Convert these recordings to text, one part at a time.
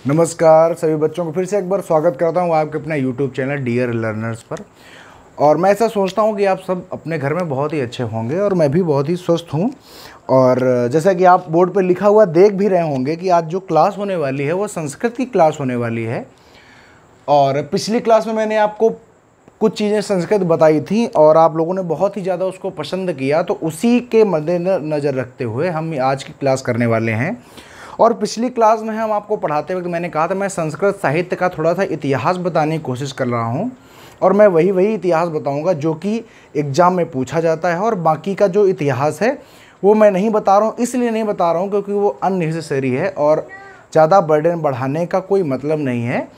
नमस्कार सभी बच्चों को फिर से एक बार स्वागत करता हूँ आपके अपना यूट्यूब चैनल डियर लर्नर्स पर। और मैं ऐसा सोचता हूँ कि आप सब अपने घर में बहुत ही अच्छे होंगे और मैं भी बहुत ही स्वस्थ हूँ। और जैसा कि आप बोर्ड पर लिखा हुआ देख भी रहे होंगे कि आज जो क्लास होने वाली है वो संस्कृत की क्लास होने वाली है। और पिछली क्लास में मैंने आपको कुछ चीज़ें संस्कृत बताई थी और आप लोगों ने बहुत ही ज़्यादा उसको पसंद किया, तो उसी के मद्देनज़र रखते हुए हम आज की क्लास करने वाले हैं। और पिछली क्लास में हम आपको पढ़ाते वक्त मैंने कहा था मैं संस्कृत साहित्य का थोड़ा सा इतिहास बताने की कोशिश कर रहा हूँ और मैं वही इतिहास बताऊँगा जो कि एग्ज़ाम में पूछा जाता है। और बाकी का जो इतिहास है वो मैं नहीं बता रहा हूँ, इसलिए नहीं बता रहा हूँ क्योंकि वो अननेसेसरी है और ज़्यादा बर्डन बढ़ाने का कोई मतलब नहीं है।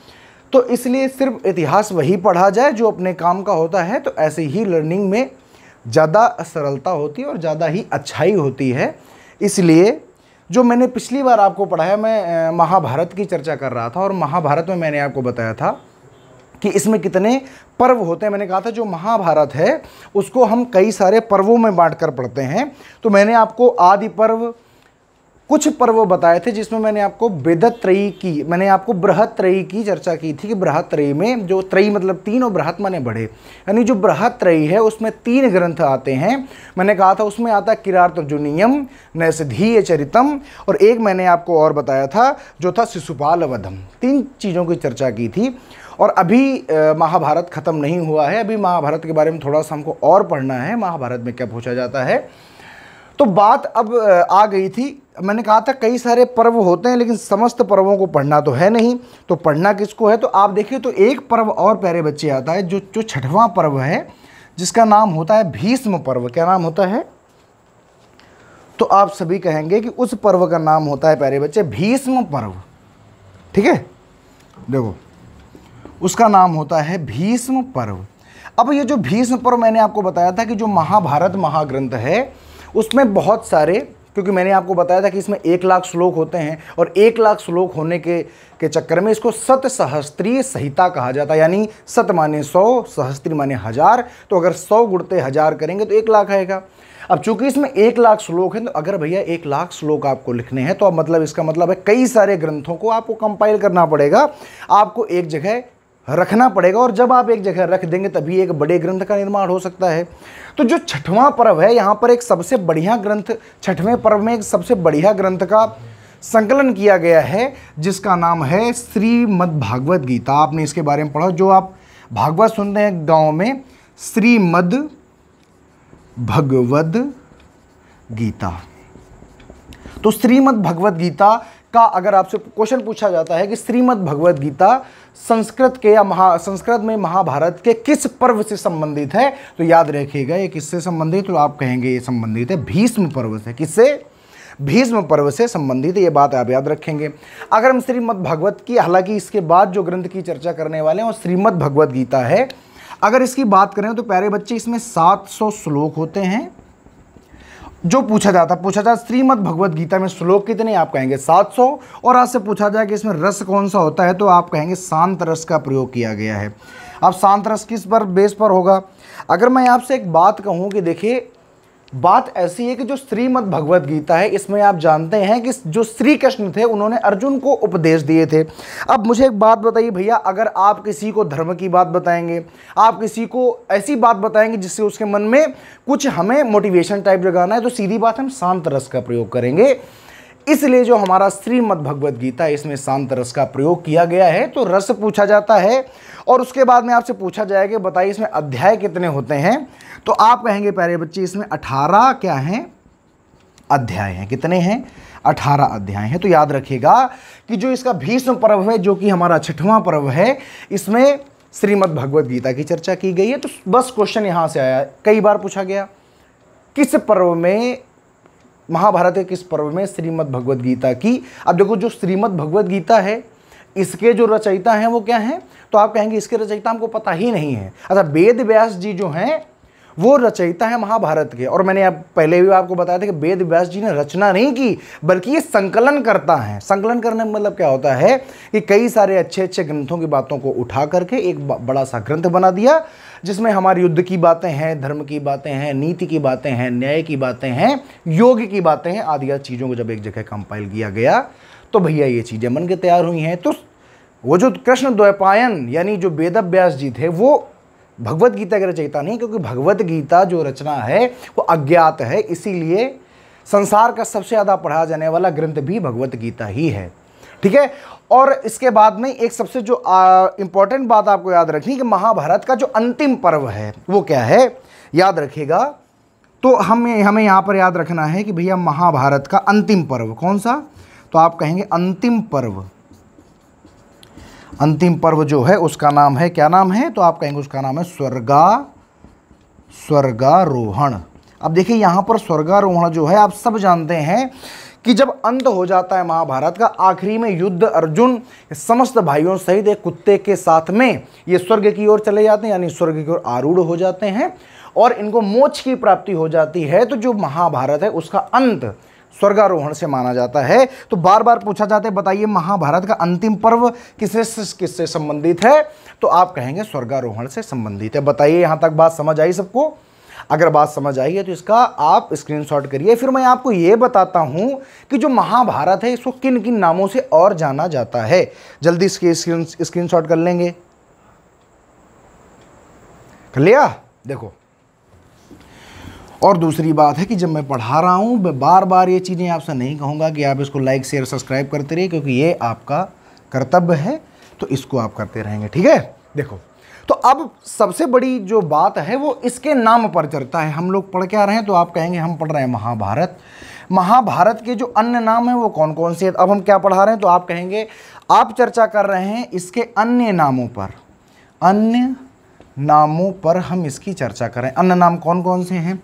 तो इसलिए सिर्फ इतिहास वही पढ़ा जाए जो अपने काम का होता है, तो ऐसे ही लर्निंग में ज़्यादा सरलता होती है और ज़्यादा ही अच्छाई होती है। इसलिए जो मैंने पिछली बार आपको पढ़ाया, मैं महाभारत की चर्चा कर रहा था और महाभारत में मैंने आपको बताया था कि इसमें कितने पर्व होते हैं। मैंने कहा था जो महाभारत है उसको हम कई सारे पर्वों में बांटकर पढ़ते हैं। तो मैंने आपको आदि पर्व, कुछ पर्व बताए थे जिसमें मैंने आपको वेदत्रयी की, मैंने आपको बृहत्त्रयी की चर्चा की थी कि बृहत्त्रयी में जो त्रयी मतलब तीन और बृहत् माने बड़े, यानी जो बृहत्त्रयी है उसमें 3 ग्रंथ आते हैं। मैंने कहा था उसमें आता है किरातार्जुनीयम, नैषधीय चरितम और एक मैंने आपको और बताया था जो था शिशुपाल वधम। 3 चीज़ों की चर्चा की थी। और अभी महाभारत ख़त्म नहीं हुआ है, अभी महाभारत के बारे में थोड़ा सा हमको और पढ़ना है, महाभारत में क्या पूछा जाता है। तो बात अब आ गई थी, मैंने कहा था कई सारे पर्व होते हैं लेकिन समस्त पर्वों को पढ़ना तो है नहीं, तो पढ़ना किसको है। तो आप देखिए तो एक पर्व और प्यारे बच्चे आता है जो 6वां पर्व है जिसका नाम होता है भीष्म पर्व। क्या नाम होता है? तो आप सभी कहेंगे कि उस पर्व का नाम होता है प्यारे बच्चे भीष्म पर्व। ठीक है, देखो उसका नाम होता है भीष्म पर्व। अब ये जो भीष्म पर्व मैंने आपको बताया था कि जो महाभारत महाग्रंथ है उसमें बहुत सारे, क्योंकि मैंने आपको बताया था कि इसमें 1 लाख श्लोक होते हैं और 1 लाख श्लोक होने के चक्कर में इसको सतसहस्त्रीय संहिता कहा जाता है। यानी सत माने 100, सहस्त्री माने 1000, तो अगर 100 गुणते 1000 करेंगे तो 1 लाख आएगा। अब चूंकि इसमें 1 लाख श्लोक हैं, तो अगर भैया 1 लाख श्लोक आपको लिखने हैं तो अब मतलब इसका मतलब है कई सारे ग्रंथों को आपको कंपाइल करना पड़ेगा, आपको एक जगह रखना पड़ेगा और जब आप एक जगह रख देंगे तभी एक बड़े ग्रंथ का निर्माण हो सकता है। तो जो 6वां पर्व है यहाँ पर एक सबसे बढ़िया ग्रंथ, 6वें पर्व में एक सबसे बढ़िया ग्रंथ का संकलन किया गया है जिसका नाम है श्रीमद् भागवत गीता। आपने इसके बारे में पढ़ा, जो आप भागवत सुनते हैं गाँव में, श्रीमद् भगवद गीता। तो श्रीमद् भगवद गीता का अगर आपसे क्वेश्चन पूछा जाता है कि श्रीमद् भगवद गीता संस्कृत के या संस्कृत में महाभारत के किस पर्व से संबंधित है, तो याद रखिएगा ये किससे संबंधित, तो आप कहेंगे ये संबंधित है भीष्म पर्व से। किससे? भीष्म पर्व से संबंधित, ये बात आप याद रखेंगे। अगर हम श्रीमद् भागवत की, हालांकि इसके बाद जो ग्रंथ की चर्चा करने वाले हैं वो श्रीमद् भगवद गीता है, अगर इसकी बात करें तो प्यारे बच्चे इसमें 700 श्लोक होते हैं। जो पूछा जाता श्रीमद् भगवद गीता में श्लोक कितने, आप कहेंगे 700। और आपसे पूछा जाए कि इसमें रस कौन सा होता है, तो आप कहेंगे शांत रस का प्रयोग किया गया है। अब शांत रस किस पर बेस पर होगा? अगर मैं आपसे एक बात कहूँ कि देखिए बात ऐसी है कि जो श्रीमद् भगवद गीता है इसमें आप जानते हैं कि जो श्री कृष्ण थे उन्होंने अर्जुन को उपदेश दिए थे। अब मुझे एक बात बताइए भैया, अगर आप किसी को धर्म की बात बताएंगे, आप किसी को ऐसी बात बताएंगे जिससे उसके मन में कुछ हमें मोटिवेशन टाइप जगाना है, तो सीधी बात हम शांत रस का प्रयोग करेंगे। इसलिए जो हमारा श्रीमद् भगवद गीता है इसमें शांत रस का प्रयोग किया गया है। तो रस पूछा जाता है और उसके बाद में आपसे पूछा जाएगा कि बताइए इसमें अध्याय कितने होते हैं, तो आप कहेंगे प्यारे बच्चे इसमें 18 क्या हैं, अध्याय हैं। कितने हैं? 18 अध्याय हैं। तो याद रखिएगा कि जो इसका भीष्म पर्व है जो कि हमारा 6वां पर्व है, इसमें श्रीमद् भगवद गीता की चर्चा की गई है। तो बस क्वेश्चन यहाँ से आया, कई बार पूछा गया किस पर्व में, महाभारत के किस पर्व में श्रीमद् भगवद गीता की। अब देखो जो श्रीमद् भगवद गीता है इसके जो रचयिता हैं वो क्या हैं, तो आप कहेंगे इसके रचयिता हमको पता ही नहीं है। अच्छा, वेद व्यास जी जो हैं वो रचयिता है महाभारत के। और मैंने पहले भी आपको बताया था कि वेद व्यास जी ने रचना नहीं की, बल्कि ये संकलन करता है। संकलन करने का मतलब क्या होता है कि कई सारे अच्छे अच्छे ग्रंथों की बातों को उठा करके एक बड़ा सा ग्रंथ बना दिया, जिसमें हमारे युद्ध की बातें हैं, धर्म की बातें हैं, नीति की बातें हैं, न्याय की बातें हैं, योग की बातें हैं, आदि चीज़ों को जब एक जगह कंपाइल किया गया तो भैया ये चीज़ें बन के तैयार हुई हैं। तो वो जो कृष्ण द्वैपायन यानी जो वेद व्यास जी थे वो भगवत गीता के रचयिता नहीं, क्योंकि भगवत गीता जो रचना है वो अज्ञात है, इसीलिए संसार का सबसे ज़्यादा पढ़ा जाने वाला ग्रंथ भी भगवत गीता ही है। ठीक है। और इसके बाद में एक सबसे जो इंपॉर्टेंट बात आपको याद रखनी कि महाभारत का जो अंतिम पर्व है वो क्या है, याद रखिएगा। तो हमें यहाँ पर याद रखना है कि भैया महाभारत का अंतिम पर्व कौन सा, तो आप कहेंगे अंतिम पर्व। अंतिम पर्व जो है उसका नाम है, क्या नाम है, तो आप कहेंगे उसका नाम है स्वर्गारोहण। अब देखिए यहाँ पर स्वर्गारोहण जो है आप सब जानते हैं कि जब अंत हो जाता है महाभारत का, आखिरी में युद्ध अर्जुन समस्त भाइयों सहित एक कुत्ते के साथ में ये स्वर्ग की ओर चले जाते हैं, यानी स्वर्ग की ओर आरूढ़ हो जाते हैं और इनको मोक्ष की प्राप्ति हो जाती है। तो जो महाभारत है उसका अंत स्वर्गारोहण से माना जाता है। तो बार बार पूछा जाता है बताइए महाभारत का अंतिम पर्व किससे संबंधित है, तो आप कहेंगे स्वर्गारोहण से संबंधित है। बताइए यहाँ तक बात समझ आई सबको? अगर बात समझ आई है तो इसका आप स्क्रीनशॉट करिए। फिर मैं आपको ये बताता हूँ कि जो महाभारत है इसको किन किन नामों से और जाना जाता है। जल्दी इसके स्क्रीनशॉट कर लेंगे, कर लिया? देखो, और दूसरी बात है कि जब मैं पढ़ा रहा हूँ मैं बार बार ये चीज़ें आपसे नहीं कहूँगा कि आप इसको लाइक शेयर सब्सक्राइब करते रहिए, क्योंकि ये आपका कर्तव्य है, तो इसको आप करते रहेंगे। ठीक है। देखो, तो अब सबसे बड़ी जो बात है वो इसके नाम पर चलता है। हम लोग पढ़ के आ रहे हैं तो आप कहेंगे हम पढ़ रहे हैं महाभारत। महाभारत के जो अन्य नाम हैं वो कौन कौन से हैं? अब हम क्या पढ़ा रहे हैं तो आप कहेंगे आप चर्चा कर रहे हैं इसके अन्य नामों पर। अन्य नामों पर हम इसकी चर्चा करें। अन्य नाम कौन कौन से हैं?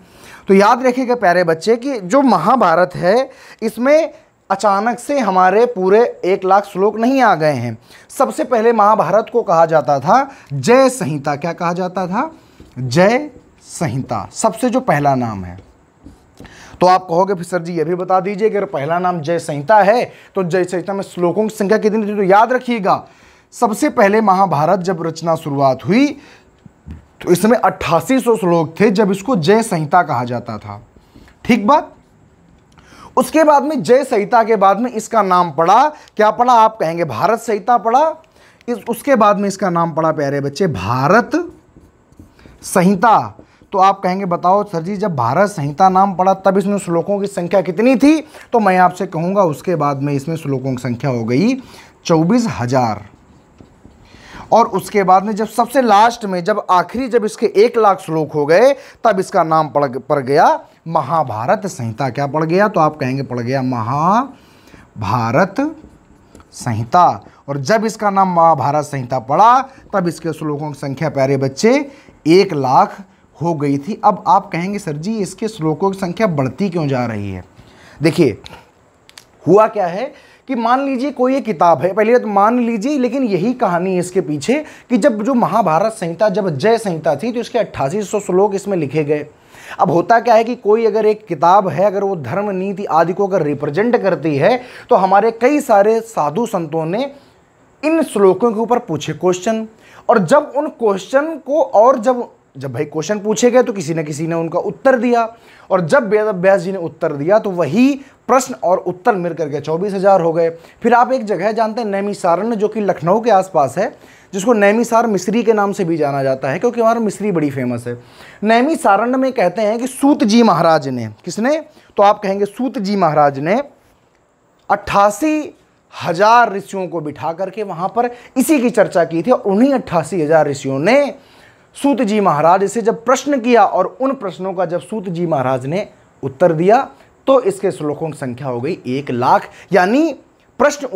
तो याद रखिएगा प्यारे बच्चे कि जो महाभारत है इसमें अचानक से हमारे पूरे 1 लाख श्लोक नहीं आ गए हैं। सबसे पहले महाभारत को कहा जाता था जय संहिता। क्या कहा जाता था? जय संहिता, सबसे जो पहला नाम है। तो आप कहोगे फिर सर जी ये भी बता दीजिए कि अगर पहला नाम जय संहिता है तो जय संहिता में श्लोकों की संख्या कितनी थी? तो याद रखिएगा सबसे पहले महाभारत जब रचना शुरुआत हुई तो इसमें 8800 श्लोक थे, जब इसको जय संहिता कहा जाता था। ठीक बात। उसके बाद में जय संहिता के बाद में इसका नाम पड़ा, क्या पड़ा? आप कहेंगे भारत संहिता पड़ा। उसके बाद में इसका नाम पड़ा प्यारे बच्चे भारत संहिता। तो आप कहेंगे बताओ सर जी जब भारत संहिता नाम पड़ा तब इसमें श्लोकों की संख्या कितनी थी? तो मैं आपसे कहूँगा उसके बाद में इसमें श्लोकों की संख्या हो गई 24,000। और उसके बाद में जब सबसे लास्ट में जब आखिरी जब इसके 1 लाख श्लोक हो गए तब इसका नाम पड़ गया महाभारत संहिता। क्या पड़ गया? तो आप कहेंगे पड़ गया महाभारत संहिता। और जब इसका नाम महाभारत संहिता पड़ा तब इसके श्लोकों की संख्या प्यारे बच्चे 1 लाख हो गई थी। अब आप कहेंगे सर जी इसके श्लोकों की संख्या बढ़ती क्यों जा रही है? देखिए हुआ क्या है कि मान लीजिए कोई एक किताब है, पहले तो मान लीजिए, लेकिन यही कहानी है इसके पीछे कि जब जो महाभारत संहिता जब जय संहिता थी तो इसके 8800 श्लोक इसमें लिखे गए। अब होता क्या है कि कोई अगर एक किताब है अगर वो धर्म नीति आदि को अगर रिप्रेजेंट करती है तो हमारे कई सारे साधु संतों ने इन श्लोकों के ऊपर पूछे क्वेश्चन, और जब उन क्वेश्चन को और जब भाई क्वेश्चन पूछे गए तो किसी न किसी ने उनका उत्तर दिया, और जब वेद व्यास जी ने उत्तर दिया तो वही प्रश्न और उत्तर मिल करके 24,000 हो गए। फिर आप एक जगह जानते हैं नैमिसारण्य, जो कि लखनऊ के आसपास है, जिसको नैमिसार मिस्री के नाम से भी जाना जाता है क्योंकि हमारा मिस्री बड़ी फेमस है। नैमिसारण्य में कहते हैं कि सूत जी महाराज ने, किसने? तो आप कहेंगे सूत जी महाराज ने 88,000 ऋषियों को बिठा करके वहां पर इसी की चर्चा की थी, और उन्हीं 88,000 ऋषियों ने सूत जी महाराज से जब प्रश्न किया और उन प्रश्नों का जब सूत जी महाराज ने उत्तर दिया तो इसके श्लोकों की संख्या हो गई 1 लाख। यानी प्रश्न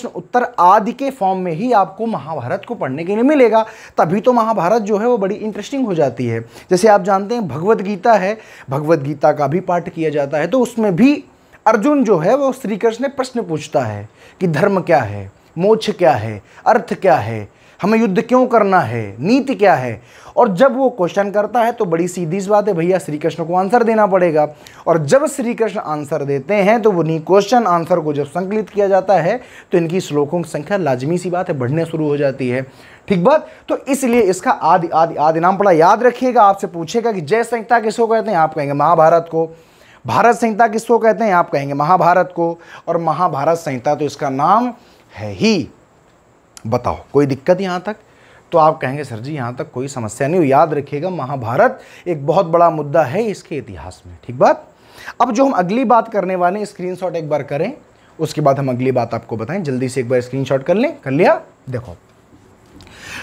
उत्तर आदि के फॉर्म में ही आपको महाभारत को पढ़ने के लिए मिलेगा, तभी तो महाभारत जो है वो बड़ी इंटरेस्टिंग हो जाती है। जैसे आप जानते हैं भगवत गीता है, भगवत गीता का भी पाठ किया जाता है, तो उसमें भी अर्जुन जो है वो श्री कृष्ण ने प्रश्न पूछता है कि धर्म क्या है, मोक्ष क्या है, अर्थ क्या है, हमें युद्ध क्यों करना है, नीति क्या है। और जब वो क्वेश्चन करता है तो बड़ी सीधी सी बात है भैया, श्री कृष्ण को आंसर देना पड़ेगा। और जब श्री कृष्ण आंसर देते हैं तो उन्हीं क्वेश्चन आंसर को जब संकलित किया जाता है तो इनकी श्लोकों की संख्या लाजमी सी बात है बढ़ने शुरू हो जाती है। ठीक बात। तो इसलिए इसका आदि आदि आदि नाम पड़ा। याद रखिएगा, आपसे पूछेगा कि जय संहिता किसको कहते हैं, आप कहेंगे महाभारत को। भारत संहिता किसको कहते हैं, आप कहेंगे महाभारत को। और महाभारत संहिता तो इसका नाम है ही। बताओ कोई दिक्कत यहाँ तक? तो आप कहेंगे सर जी यहाँ तक कोई समस्या नहीं हो। याद रखिएगा, महाभारत एक बहुत बड़ा मुद्दा है इसके इतिहास में। ठीक बात। अब जो हम अगली बात करने वाले हैं, स्क्रीनशॉट एक बार करें, उसके बाद हम अगली बात आपको बताएं। जल्दी से एक बार स्क्रीनशॉट कर लें। कर लिया? देखो,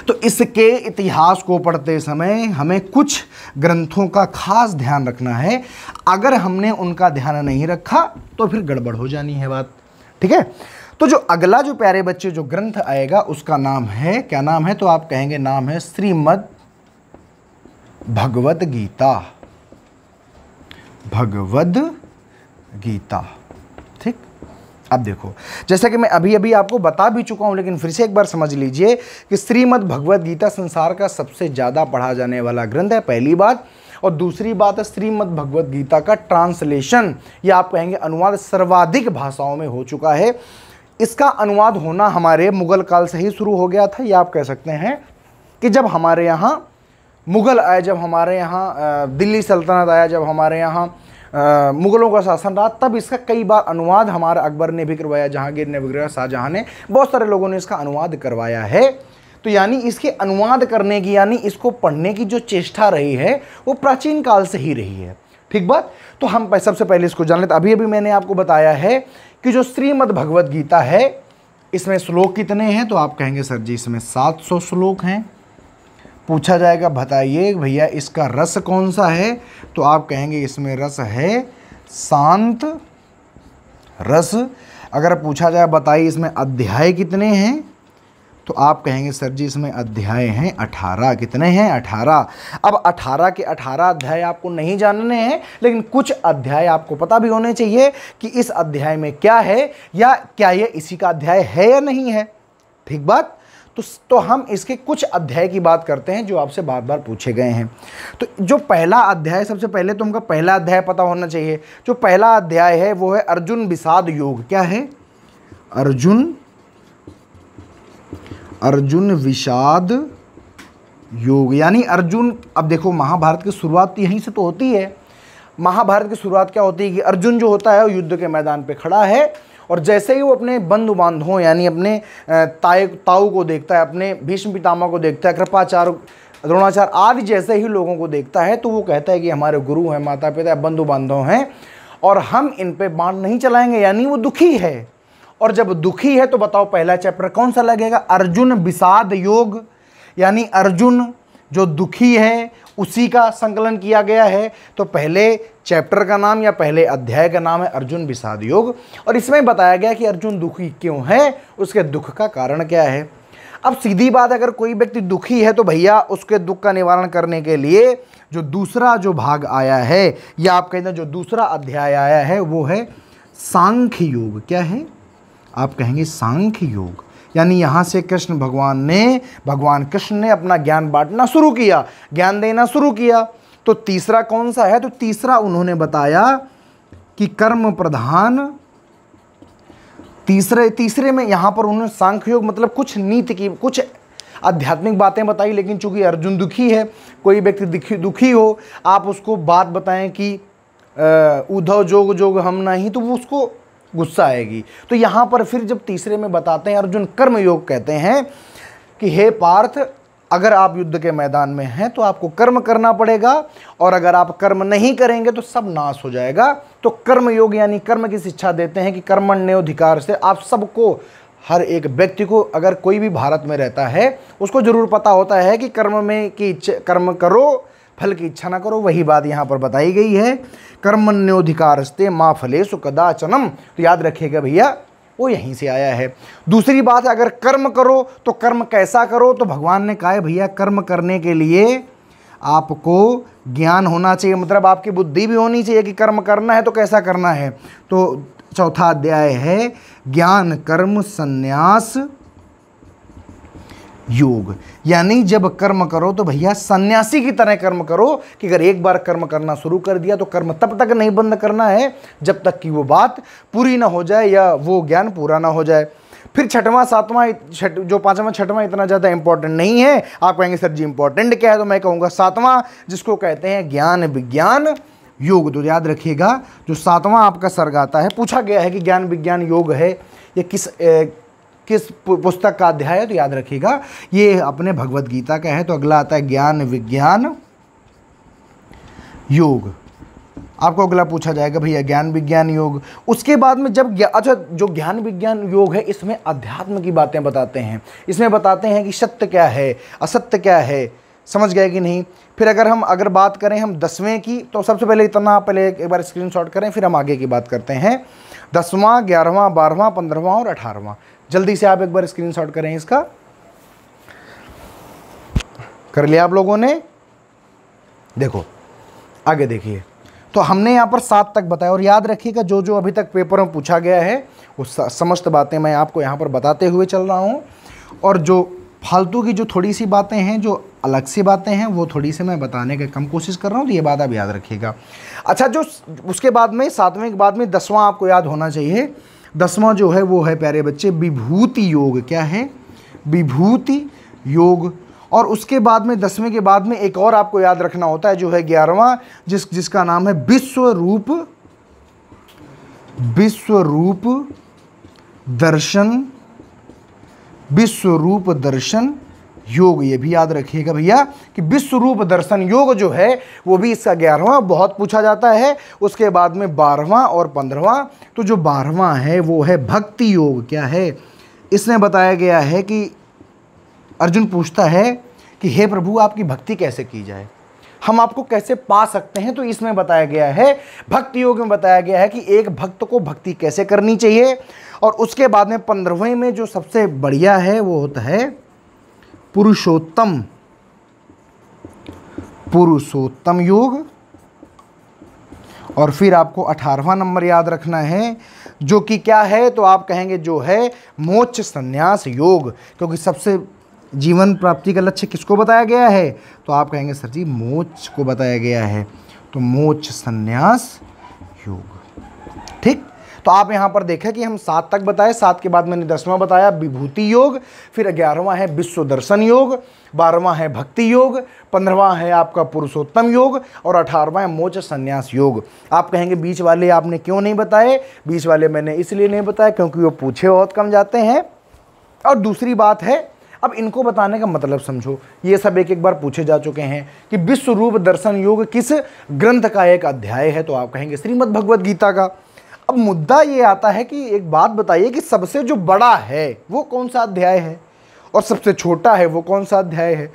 तो इसके इतिहास को पढ़ते समय हमें कुछ ग्रंथों का खास ध्यान रखना है। अगर हमने उनका ध्यान नहीं रखा तो फिर गड़बड़ हो जानी है बात। ठीक है। तो जो अगला जो प्यारे बच्चे जो ग्रंथ आएगा उसका नाम है, क्या नाम है? तो आप कहेंगे नाम है श्रीमद् भगवद गीता। भगवद गीता। ठीक। अब देखो, जैसा कि मैं अभी अभी आपको बता भी चुका हूं, लेकिन फिर से एक बार समझ लीजिए कि श्रीमद् भगवद गीता संसार का सबसे ज़्यादा पढ़ा जाने वाला ग्रंथ है, पहली बात। और दूसरी बात है, श्रीमद् भगवद गीता का ट्रांसलेशन या आप कहेंगे अनुवाद सर्वाधिक भाषाओं में हो चुका है। इसका अनुवाद होना हमारे मुगल काल से ही शुरू हो गया था। या आप कह सकते हैं कि जब हमारे यहाँ मुगल आए, जब हमारे यहाँ दिल्ली सल्तनत आया, जब हमारे यहाँ मुगलों का शासन रहा, तब इसका कई बार अनुवाद हमारे अकबर ने भी करवाया, जहांगीर ने भी करवाया, शाहजहां ने, बहुत सारे लोगों ने इसका अनुवाद करवाया है। तो यानी इसके अनुवाद करने की, यानी इसको पढ़ने की जो चेष्टा रही है वो प्राचीन काल से ही रही है। ठीक बात। तो हम सबसे पहले इसको जान लेते। अभी अभी मैंने आपको बताया है कि जो श्रीमद् भगवद गीता है इसमें श्लोक कितने हैं, तो आप कहेंगे सर जी इसमें 700 श्लोक हैं। पूछा जाएगा बताइए भैया इसका रस कौन सा है, तो आप कहेंगे इसमें रस है शांत रस। अगर पूछा जाए बताइए इसमें अध्याय कितने हैं, तो आप कहेंगे सर जी इसमें अध्याय हैं 18। कितने हैं? 18। अब 18 के 18 अध्याय आपको नहीं जानने हैं, लेकिन कुछ अध्याय आपको पता भी होने चाहिए कि इस अध्याय में क्या है, या क्या ये इसी का अध्याय है या नहीं है। ठीक बात। तो हम इसके कुछ अध्याय की बात करते हैं जो आपसे बार बार पूछे गए हैं। तो जो पहला अध्याय, सबसे पहले तो हमका पहला अध्याय पता होना चाहिए। जो पहला अध्याय है वो है अर्जुन विषाद योग। क्या है? अर्जुन विषाद योग। यानी अर्जुन, अब देखो महाभारत की शुरुआत यहीं से तो होती है। महाभारत की शुरुआत क्या होती है कि अर्जुन जो होता है वो युद्ध के मैदान पे खड़ा है, और जैसे ही वो अपने बंधु बांधवों यानी अपने ताऊ को देखता है, अपने भीष्म पितामह को देखता है, कृपाचार्य, द्रोणाचार्य आदि जैसे ही लोगों को देखता है, तो वो कहता है कि हमारे गुरु हैं, माता पिता, बंधु बांधव हैं, और हम इन पे बाण नहीं चलाएंगे। यानी वो दुखी है। और जब दुखी है तो बताओ पहला चैप्टर कौन सा लगेगा? अर्जुन विषाद योग। यानी अर्जुन जो दुखी है उसी का संकलन किया गया है। तो पहले चैप्टर का नाम या पहले अध्याय का नाम है अर्जुन विषाद योग। और इसमें बताया गया कि अर्जुन दुखी क्यों है, उसके दुख का कारण क्या है। अब सीधी बात, अगर कोई व्यक्ति दुखी है तो भैया उसके दुख का निवारण करने के लिए जो दूसरा जो भाग आया है, या आप कहते हैं जो दूसरा अध्याय आया है, वो है सांख्य योग। क्या है? आप कहेंगे सांख्य योग। यानी यहाँ से भगवान कृष्ण ने अपना ज्ञान बांटना शुरू किया, ज्ञान देना शुरू किया। तो तीसरा कौन सा है? तो तीसरा उन्होंने बताया कि कर्म प्रधान। तीसरे में यहाँ पर उन्होंने सांख्य योग मतलब कुछ नीति की, कुछ आध्यात्मिक बातें बताई। लेकिन चूंकि अर्जुन दुखी है, कोई व्यक्ति दुखी हो, आप उसको बात बताएं कि उद्धव जोग जोग हम नहीं, तो वो उसको गुस्सा आएगी। तो यहाँ पर फिर जब तीसरे में बताते हैं, अर्जुन कर्म योग कहते हैं कि हे पार्थ, अगर आप युद्ध के मैदान में हैं तो आपको कर्म करना पड़ेगा, और अगर आप कर्म नहीं करेंगे तो सब नाश हो जाएगा। तो कर्म योग यानी कर्म की शिक्षा देते हैं कि कर्मण्येवाधिकार से आप सबको, हर एक व्यक्ति को, अगर कोई भी भारत में रहता है उसको जरूर पता होता है कि कर्म करो, फल की इच्छा ना करो। वही बात यहाँ पर बताई गई है, कर्मण्योधिकारस्ते माँ फलेषु कदाचनम। तो याद रखिएगा भैया, वो यहीं से आया है। दूसरी बात है, अगर कर्म करो तो कर्म कैसा करो, तो भगवान ने कहा है भैया कर्म करने के लिए आपको ज्ञान होना चाहिए, मतलब आपकी बुद्धि भी होनी चाहिए कि कर्म करना है तो कैसा करना है। तो चौथा अध्याय है ज्ञान कर्म संन्यास योग। यानी जब कर्म करो तो भैया सन्यासी की तरह कर्म करो कि अगर एक बार कर्म करना शुरू कर दिया तो कर्म तब तक नहीं बंद करना है जब तक कि वो बात पूरी ना हो जाए या वो ज्ञान पूरा ना हो जाए। फिर छठवां सातवां जो पांचवां छठवां इतना ज़्यादा इंपॉर्टेंट नहीं है। आप कहेंगे सर जी इंपॉर्टेंट क्या है, तो मैं कहूँगा सातवां, जिसको कहते हैं ज्ञान विज्ञान योग। तो याद रखिएगा जो सातवां आपका सर्ग आता है, पूछा गया है कि ज्ञान विज्ञान योग है ये किस पुस्तक का अध्याय है, तो याद रखिएगा ये अपने भगवत गीता का है। तो अगला आता है ज्ञान विज्ञान योग। आपको अगला पूछा जाएगा भैया ज्ञान विज्ञान योग। उसके बाद में जब अच्छा जो ज्ञान विज्ञान योग है इसमें अध्यात्म की बातें बताते हैं, इसमें बताते हैं कि सत्य क्या है असत्य क्या है, समझ गए कि नहीं। फिर अगर बात करें हम 10वें की, तो सबसे पहले इतना पहले एक बार स्क्रीनशॉट करें, फिर हम आगे की बात करते हैं। 10वां 11वां 12वां 15वां और 18वां, जल्दी से आप एक बार स्क्रीनशॉट करें। इसका कर लिया आप लोगों ने? देखो आगे देखिए, तो हमने यहाँ पर 7 तक बताया। और याद रखिएगा जो जो अभी तक पेपर में पूछा गया है वो समस्त बातें मैं आपको यहाँ पर बताते हुए चल रहा हूँ, और जो फालतू की जो थोड़ी सी बातें हैं, जो अलग सी बातें हैं, वो थोड़ी सी मैं बताने की कम कोशिश कर रहा हूँ। तो ये बात आप याद रखिएगा। अच्छा जो उसके बाद में 7वें के बाद में 10वां आपको याद होना चाहिए। 10वां जो है वो है प्यारे बच्चे विभूति योग। क्या है? विभूति योग। और उसके बाद में 10वें के बाद में एक और आपको याद रखना होता है जो है 11वां, जिसका नाम है विश्वरूप दर्शन योग। ये भी याद रखिएगा भैया कि विश्वरूप दर्शन योग जो है वो भी इसका 11वां बहुत पूछा जाता है। उसके बाद में 12वां और 15वां। तो जो 12वां है वो है भक्ति योग। क्या है? इसमें बताया गया है कि अर्जुन पूछता है कि हे प्रभु आपकी भक्ति कैसे की जाए, हम आपको कैसे पा सकते हैं। तो इसमें बताया गया है, भक्ति योग में बताया गया है कि एक भक्त को भक्ति कैसे करनी चाहिए। और उसके बाद में 15वें में जो सबसे बढ़िया है वो होता है पुरुषोत्तम योग। और फिर आपको 18वां नंबर याद रखना है जो कि क्या है, तो आप कहेंगे जो है मोक्ष संन्यास योग। क्योंकि सबसे जीवन प्राप्ति का लक्ष्य किसको बताया गया है, तो आप कहेंगे सर जी मोक्ष को बताया गया है, तो मोक्ष संन्यास योग। ठीक, तो आप यहाँ पर देखें कि हम 7 तक बताए, 7 के बाद मैंने 10वां बताया विभूति योग, फिर 11वां है विश्व दर्शन योग, 12वां है भक्ति योग, 15वां है आपका पुरुषोत्तम योग, और 18वां है मोक्ष संन्यास योग। आप कहेंगे बीच वाले आपने क्यों नहीं बताए? बीच वाले मैंने इसलिए नहीं बताया क्योंकि वो पूछे बहुत कम जाते हैं। और दूसरी बात है, अब इनको बताने का मतलब समझो, ये सब एक एक बार पूछे जा चुके हैं कि विश्व रूप दर्शन योग किस ग्रंथ का एक अध्याय है, तो आप कहेंगे श्रीमद् भगवद गीता का। अब मुद्दा ये आता है कि एक बात बताइए कि सबसे जो बड़ा है वो कौन सा अध्याय है और सबसे छोटा है वो कौन सा अध्याय है।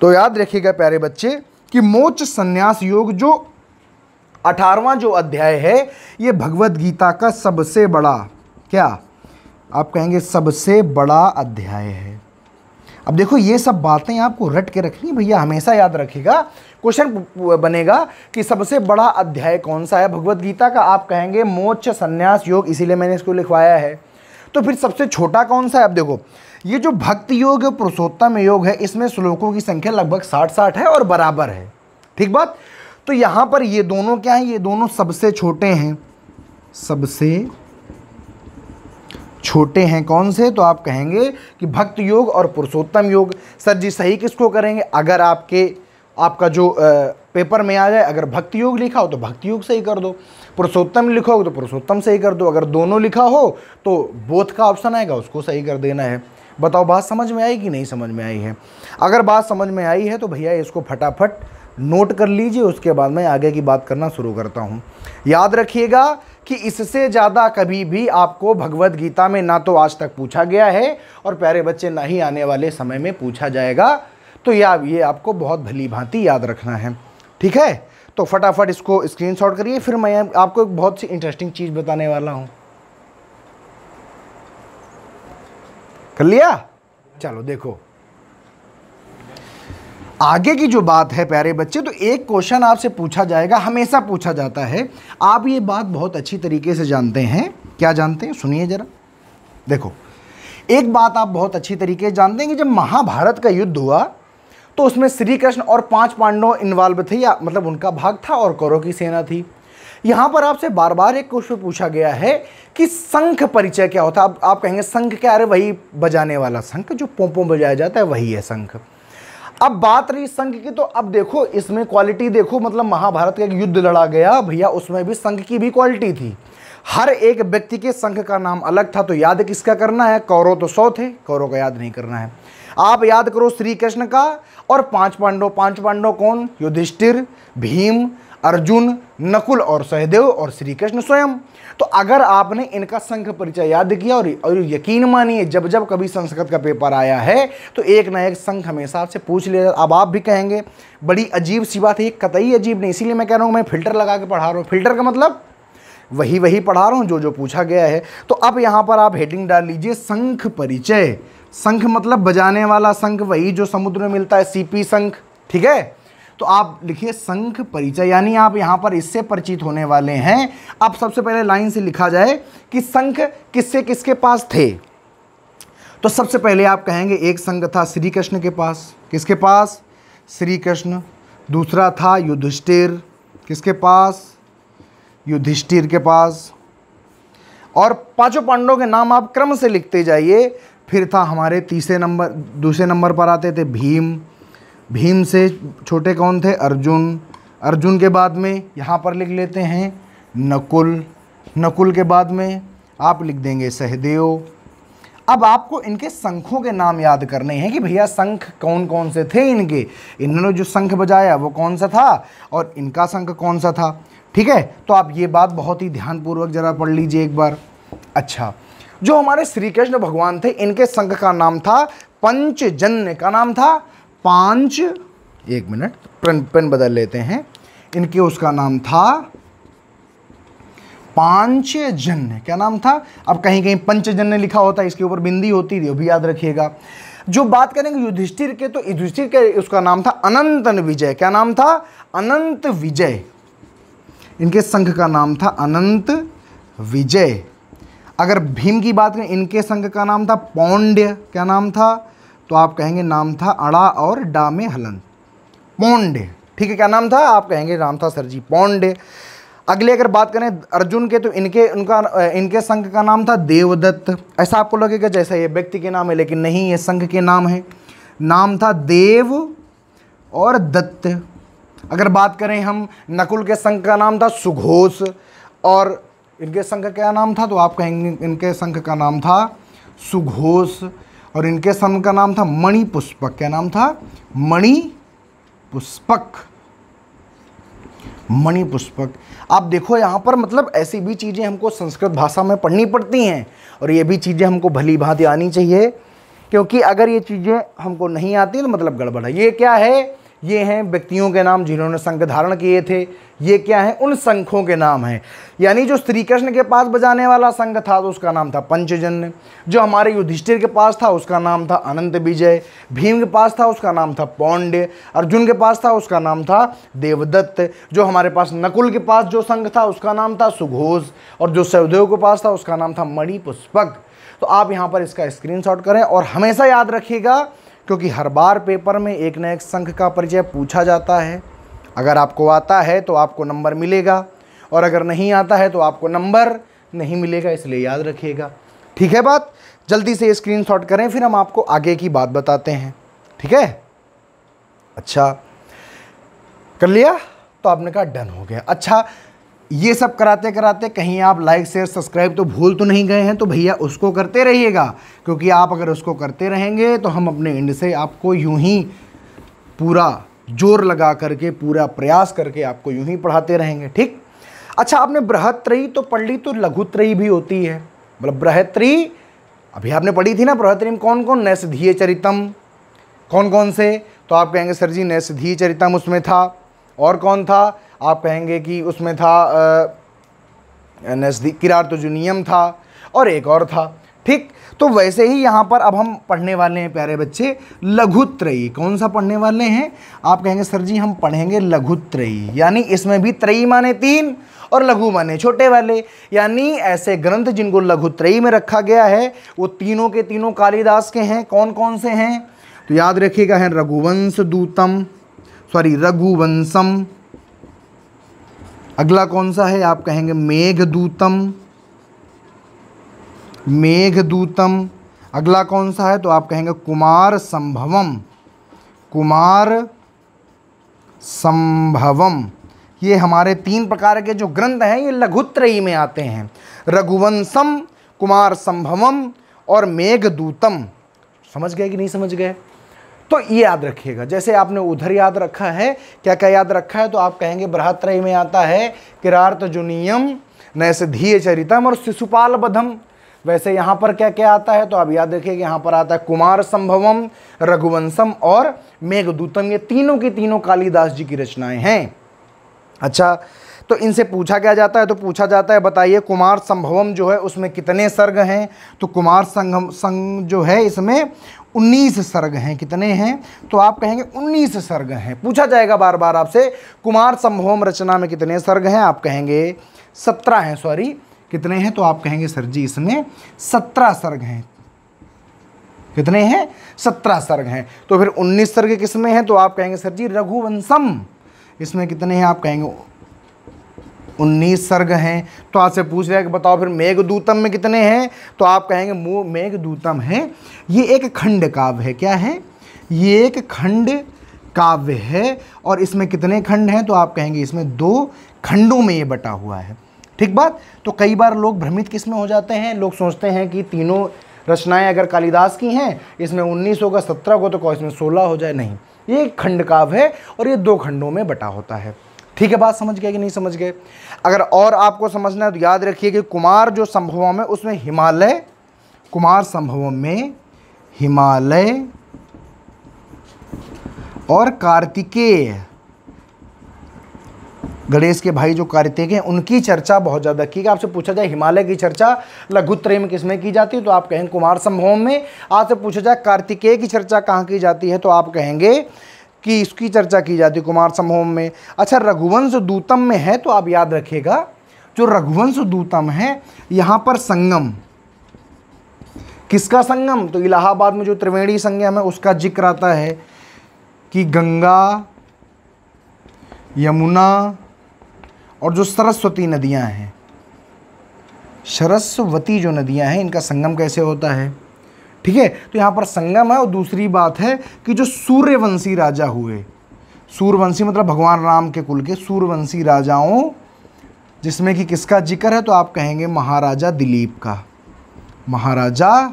तो याद रखिएगा प्यारे बच्चे कि मोक्ष संन्यास योग जो 18वां जो अध्याय है ये भगवद गीता का सबसे बड़ा, क्या आप कहेंगे सबसे बड़ा अध्याय है। अब देखो ये सब बातें आपको रट के रखनी भैया, हमेशा याद रखिएगा। क्वेश्चन बनेगा कि सबसे बड़ा अध्याय कौन सा है भगवद गीता का, आप कहेंगे मोक्ष संन्यास योग, इसीलिए मैंने इसको लिखवाया है। तो फिर सबसे छोटा कौन सा है? अब देखो ये जो भक्ति योग पुरुषोत्तम योग है इसमें श्लोकों की संख्या लगभग 60 है और बराबर है, ठीक बात। तो यहाँ पर ये दोनों क्या हैं? ये दोनों सबसे छोटे हैं। सबसे छोटे हैं कौन से? तो आप कहेंगे कि भक्ति योग और पुरुषोत्तम योग। सर जी सही किसको करेंगे? अगर आपका जो पेपर में आ जाए, अगर भक्ति योग लिखा हो तो भक्ति योग सही कर दो, पुरुषोत्तम लिखा हो तो पुरुषोत्तम सही कर दो, अगर दोनों लिखा हो तो बोथ का ऑप्शन आएगा उसको सही कर देना है। बताओ बात समझ में आई कि नहीं समझ में आई है? अगर बात समझ में आई है तो भैया इसको फटाफट नोट कर लीजिए, उसके बाद मैं आगे की बात करना शुरू करता हूँ। याद रखिएगा कि इससे ज़्यादा कभी भी आपको भगवद गीता में ना तो आज तक पूछा गया है और प्यारे बच्चे ना ही आने वाले समय में पूछा जाएगा। तो ये आपको बहुत भली भांति याद रखना है, ठीक है। तो फटाफट इसको स्क्रीनशॉट करिए, फिर मैं आपको एक बहुत सी इंटरेस्टिंग चीज़ बताने वाला हूँ। कर लिया? चलो देखो आगे की जो बात है प्यारे बच्चे, तो एक क्वेश्चन आपसे पूछा जाएगा, हमेशा पूछा जाता है। आप ये बात बहुत अच्छी तरीके से जानते हैं। क्या जानते हैं? सुनिए जरा। देखो एक बात आप बहुत अच्छी तरीके से जानते हैं कि जब महाभारत का युद्ध हुआ तो उसमें श्री कृष्ण और 5 पांडव इन्वॉल्व थे, या मतलब उनका भाग था और कौरव की सेना थी। यहां पर आपसे बार बार एक क्वेश्चन पूछा गया है कि शंख परिचय क्या होता है। अब आप कहेंगे शंख क्या? अरे वही बजाने वाला शंख जो पोंपों बजाया जाता है, वही है शंख। अब बात रही शंख की, तो अब देखो इसमें क्वालिटी देखो, मतलब महाभारत का एक युद्ध लड़ा गया भैया, उसमें भी शंख की भी क्वालिटी थी। हर एक व्यक्ति के शंख का नाम अलग था। तो याद किसका करना है? कौरव तो 100 थे, कौरव का याद नहीं करना है। आप याद करो श्री कृष्ण का और 5 पांडव। 5 पांडव कौन? युधिष्ठिर, भीम, अर्जुन, नकुल और सहदेव और श्री कृष्ण स्वयं। तो अगर आपने इनका शंख परिचय याद किया और यकीन मानिए जब जब कभी संस्कृत का पेपर आया है तो एक ना एक शंख हमेशा आपसे पूछ लिया। अब आप भी कहेंगे बड़ी अजीब सी बात है। ये कतई अजीब नहीं, इसीलिए मैं कह रहा हूँ मैं फिल्टर लगा के पढ़ा रहा हूँ। फिल्टर का मतलब वही पढ़ा रहा हूँ जो पूछा गया है। तो अब यहाँ पर आप हेडिंग डाल लीजिए शंख परिचय। शंख मतलब बजाने वाला शंख, वही जो समुद्र में मिलता है, सीपी शंख, ठीक है। तो आप लिखिए शंख परिचय, यानी आप यहाँ पर इससे परिचित होने वाले हैं। अब सबसे पहले लाइन से लिखा जाए कि शंख किससे किसके पास थे। तो सबसे पहले आप कहेंगे एक शंख था श्री कृष्ण के पास। किसके पास? श्री कृष्ण। दूसरा था युधिष्ठिर। किसके पास? युधिष्ठिर के पास। और 5 पांडवों के नाम आप क्रम से लिखते जाइए। फिर था हमारे दूसरे नंबर पर आते थे भीम। भीम से छोटे कौन थे? अर्जुन। अर्जुन के बाद में यहाँ पर लिख लेते हैं नकुल। नकुल के बाद में आप लिख देंगे सहदेव। अब आपको इनके शंखों के नाम याद करने हैं कि भैया शंख कौन कौन से थे इनके, इन्होंने जो शंख बजाया वो कौन सा था और इनका शंख कौन सा था, ठीक है। तो आप ये बात बहुत ही ध्यानपूर्वक जरा पढ़ लीजिए एक बार। अच्छा, जो हमारे श्री कृष्ण भगवान थे इनके शंख का नाम था पंचजन्य। का नाम था एक मिनट पेन बदल लेते हैं। इनके उसका नाम था पांचजन्य। क्या नाम था? अब कहीं कहीं पंचजन्य लिखा होता है, इसके ऊपर बिंदी होती है, वो भी याद रखिएगा। जो बात करेंगे युधिष्ठिर के, तो युधिष्ठिर के उसका नाम था अनंत विजय। क्या नाम था? अनंत विजय। इनके शंख का नाम था अनंत विजय। अगर भीम की बात करें, इनके शंख का नाम था पौंड्य। क्या नाम था? तो आप कहेंगे नाम था अड़ा और डा में हलन, पौंड्य, ठीक है। क्या नाम था? आप कहेंगे नाम था सर जी पौंड्य। अगले अगर बात करें अर्जुन के, तो इनके शंख का नाम था देवदत्त। ऐसा आपको लगेगा जैसा ये व्यक्ति के नाम है, लेकिन नहीं, ये शंख के नाम है। नाम था देव और दत्त। अगर बात करें हम नकुल के शंख का नाम था सुघोष, और इनके शंख का क्या नाम था? तो आप कहेंगे इनके शंख का नाम था सुघोष, और इनके शंख का नाम था मणिपुष्पक। क्या नाम था? मणिपुष्पक। मणिपुष्पक। आप देखो यहाँ पर मतलब ऐसी भी चीज़ें हमको संस्कृत भाषा में पढ़नी पड़ती हैं, और ये भी चीज़ें हमको भली भांति आनी चाहिए, क्योंकि अगर ये चीज़ें हमको नहीं आती तो मतलब गड़बड़ है। ये क्या है? ये हैं व्यक्तियों के नाम जिन्होंने शंख धारण किए थे। ये क्या है? उन शंखों के नाम हैं। यानी जो श्री कृष्ण के पास बजाने वाला शंख था तो उसका नाम था पंचजन्य। जो हमारे युधिष्ठिर के पास था उसका नाम था अनंत विजय। भीम के पास था उसका नाम था पौंड्य। अर्जुन के पास था उसका नाम था देवदत्त। जो हमारे पास नकुल के पास जो शंख था उसका नाम था सुघोष, और जो सहदेव के पास था उसका नाम था मणिपुष्पक। तो आप यहाँ पर इसका स्क्रीनशॉट करें और हमेशा याद रखिएगा, क्योंकि हर बार पेपर में एक न एक शंख का परिचय पूछा जाता है। अगर आपको आता है तो आपको नंबर मिलेगा, और अगर नहीं आता है तो आपको नंबर नहीं मिलेगा, इसलिए याद रखिएगा, ठीक है। बात जल्दी से स्क्रीनशॉट करें, फिर हम आपको आगे की बात बताते हैं, ठीक है। अच्छा, कर लिया? तो आपने कहा डन हो गया। अच्छा, ये सब कराते कराते कहीं आप लाइक शेयर सब्सक्राइब तो भूल तो नहीं गए हैं? तो भैया उसको करते रहिएगा, क्योंकि आप अगर उसको करते रहेंगे तो हम अपने एंड से आपको यूं ही पूरा जोर लगा करके, पूरा प्रयास करके आपको यूं ही पढ़ाते रहेंगे, ठीक। अच्छा, आपने बृहत्त्रयी तो पढ़ ली, तो लघुत्रयी भी होती है। मतलब बृहत्त्रयी अभी आपने पढ़ी थी ना, बृहत्त्रयी में कौन कौन? नैषधीय चरितम। कौन कौन से? तो आप कहेंगे सर जी नैषधीय चरितम उसमें था, और कौन था? आप कहेंगे कि उसमें था किरातोजुनियम था, और एक और था, ठीक। तो वैसे ही यहाँ पर अब हम पढ़ने वाले हैं प्यारे बच्चे लघुत्रयी। कौन सा पढ़ने वाले हैं? आप कहेंगे सर जी हम पढ़ेंगे लघुत्रयी, यानी इसमें भी त्रयी माने 3 और लघु माने छोटे वाले। यानी ऐसे ग्रंथ जिनको लघुत्रयी में रखा गया है वो तीनों के तीनों कालिदास के हैं। कौन कौन से हैं तो याद रखिएगा, है रघुवंशम। अगला कौन सा है आप कहेंगे मेघदूतम। अगला कौन सा है तो आप कहेंगे कुमार संभवम। ये हमारे 3 प्रकार के जो ग्रंथ हैं ये लघुत्रयी में आते हैं, रघुवंशम, कुमार संभवम और मेघदूतम। समझ गए कि नहीं समझ गए? तो ये याद रखिएगा। जैसे आपने उधर याद रखा है, क्या क्या याद रखा है तो आप कहेंगे बृहत्रयी में आता है किरार्तजुनीयम, नैषधीय चरितम और शिशुपाल बधम। वैसे यहाँ पर क्या क्या आता है तो आप याद रखिए कि यहाँ पर आता है कुमार संभवम, रघुवंशम और मेघदूतम। ये तीनों की तीनों कालिदास जी की रचनाएं हैं। अच्छा, तो इनसे पूछा क्या जाता है तो पूछा जाता है बताइए कुमार संभवम जो है उसमें कितने सर्ग हैं तो कुमार संग जो है इसमें 19 सर्ग हैं। कितने हैं तो आप कहेंगे 19 सर्ग हैं। पूछा जाएगा बार बार आपसे कुमार संभवम रचना में कितने सर्ग हैं, आप कहेंगे 17 हैं। सॉरी, कितने हैं तो आप कहेंगे सर जी इसमें 17 सर्ग हैं। कितने हैं 17 सर्ग हैं। तो फिर 19 सर्ग किसमें हैं तो आप कहेंगे सर जी रघुवंशम, इसमें कितने हैं आप कहेंगे 19 सर्ग हैं। तो आपसे पूछ रहा है कि बताओ फिर मेघदूतम में कितने हैं तो आप कहेंगे मेघदूतम है ये एक खंड काव्य है। क्या है ये? एक खंड काव्य है। और इसमें कितने खंड हैं तो आप कहेंगे इसमें 2 खंडों में ये बटा हुआ है। ठीक बात। तो कई बार लोग भ्रमित किस में हो जाते हैं, लोग सोचते हैं कि तीनों रचनाएं अगर कालिदास की हैं इसमें 19 होगा, 17 को तो इसमें 16 हो जाए। नहीं, ये एक खंड काव्य है और ये 2 खंडों में बटा होता है। ठीक है, बात समझ गए कि नहीं समझ गए? अगर और आपको समझना है तो याद रखिए कि कुमार जो संभवम है उसमें हिमालय, कुमार संभवम में हिमालय और कार्तिकेय, गणेश के भाई जो कार्तिक हैं उनकी चर्चा बहुत ज़्यादा की। आपसे पूछा जाए हिमालय की चर्चा लघुत्रयी में किसमें की जाती है तो आप कहेंगे कुमार संभवम में। आपसे पूछा जाए कार्तिकेय की चर्चा कहाँ की जाती है तो आप कहेंगे कि इसकी चर्चा की जाती है कुमार संभवम में। अच्छा, रघुवंश दूतम में है तो आप याद रखिएगा जो रघुवंश दूतम है यहाँ पर संगम, किसका संगम तो इलाहाबाद में जो त्रिवेणी संगम है उसका जिक्र आता है कि गंगा, यमुना और जो सरस्वती नदियां हैं, सरस्वती जो नदियां हैं इनका संगम कैसे होता है। ठीक है, तो यहाँ पर संगम है। और दूसरी बात है कि जो सूर्यवंशी राजा हुए, सूर्यवंशी मतलब भगवान राम के कुल के सूर्यवंशी राजाओं, जिसमें कि किसका जिक्र है तो आप कहेंगे महाराजा दिलीप का, महाराजा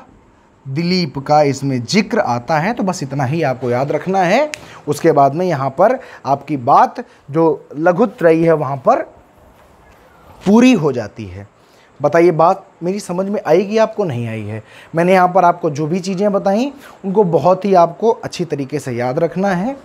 दिलीप का इसमें जिक्र आता है। तो बस इतना ही आपको याद रखना है। उसके बाद में यहाँ पर आपकी बात जो लघुत्रयी है वहाँ पर पूरी हो जाती है। बताइए बात मेरी समझ में आएगी आपको नहीं आई है? मैंने यहाँ पर आपको जो भी चीज़ें बताई उनको बहुत ही आपको अच्छी तरीके से याद रखना है।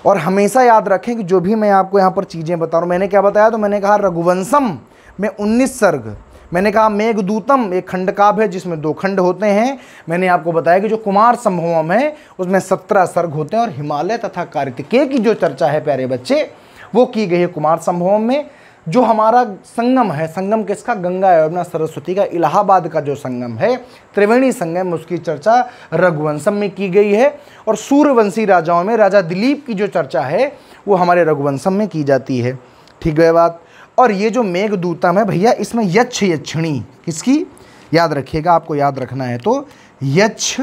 और हमेशा याद रखें कि जो भी मैं आपको यहाँ पर चीज़ें बता रहा हूँ, मैंने क्या बताया तो मैंने कहा रघुवंशम में 19 सर्ग, मैंने कहा मेघदूतम एक खंड काव्य है जिसमें 2 खंड होते हैं। मैंने आपको बताया कि जो कुमार संभवम है उसमें 17 सर्ग होते हैं। और हिमालय तथा कार्तिकेय की जो चर्चा है प्यारे बच्चे वो की गई है कुमार संभवम में। जो हमारा संगम है, संगम किसका? गंगा यमुना सरस्वती का, इलाहाबाद का जो संगम है त्रिवेणी संगम, उसकी चर्चा रघुवंशम में की गई है। और सूर्यवंशी राजाओं में राजा दिलीप की जो चर्चा है वो हमारे रघुवंशम में की जाती है। ठीक है बात। और ये जो मेघदूतम है भैया इसमें यक्ष यक्षिणी किसकी याद रखिएगा, आपको याद रखना है तो यक्ष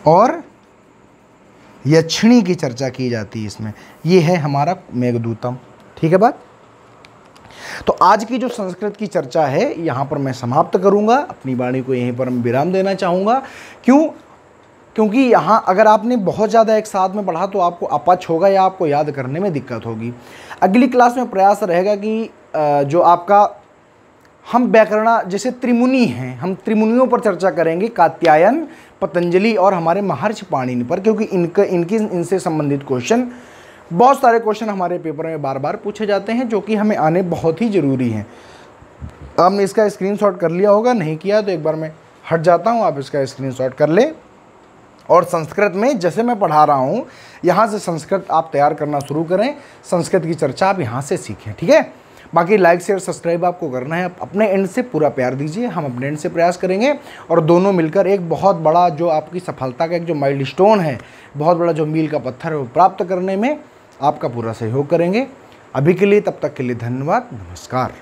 और यक्षिणी की चर्चा की जाती है इसमें। ये है हमारा मेघदूतम। ठीक है बात। तो आज की जो संस्कृत की चर्चा है यहाँ पर मैं समाप्त करूँगा, अपनी वाणी को यहीं पर मैं विराम देना चाहूँगा। क्योंकि यहाँ अगर आपने बहुत ज़्यादा एक साथ में पढ़ा तो आपको अपच होगा या आपको याद करने में दिक्कत होगी। अगली क्लास में प्रयास रहेगा कि जो आपका हम व्याकरण जैसे त्रिमुनि हैं, हम त्रिमुनियों पर चर्चा करेंगे, कात्यायन, पतंजलि और हमारे महर्षि पाणिनि पर, क्योंकि इनसे संबंधित क्वेश्चन, बहुत सारे क्वेश्चन हमारे पेपर में बार बार पूछे जाते हैं जो कि हमें आने बहुत ही ज़रूरी हैं। आपने इसका स्क्रीनशॉट कर लिया होगा, नहीं किया तो एक बार मैं हट जाता हूँ, आप इसका स्क्रीनशॉट कर ले। और संस्कृत में जैसे मैं पढ़ा रहा हूँ, यहाँ से संस्कृत आप तैयार करना शुरू करें, संस्कृत की चर्चा आप यहाँ से सीखें, ठीक है। बाकी लाइक शेयर सब्सक्राइब आपको करना है, आप अपने एंड से पूरा प्यार दीजिए, हम अपने एंड से प्रयास करेंगे और दोनों मिलकर एक बहुत बड़ा जो आपकी सफलता का एक जो माइलस्टोन है, बहुत बड़ा जो मील का पत्थर है वो प्राप्त करने में आपका पूरा सहयोग करेंगे। अभी के लिए, तब तक के लिए धन्यवाद, नमस्कार।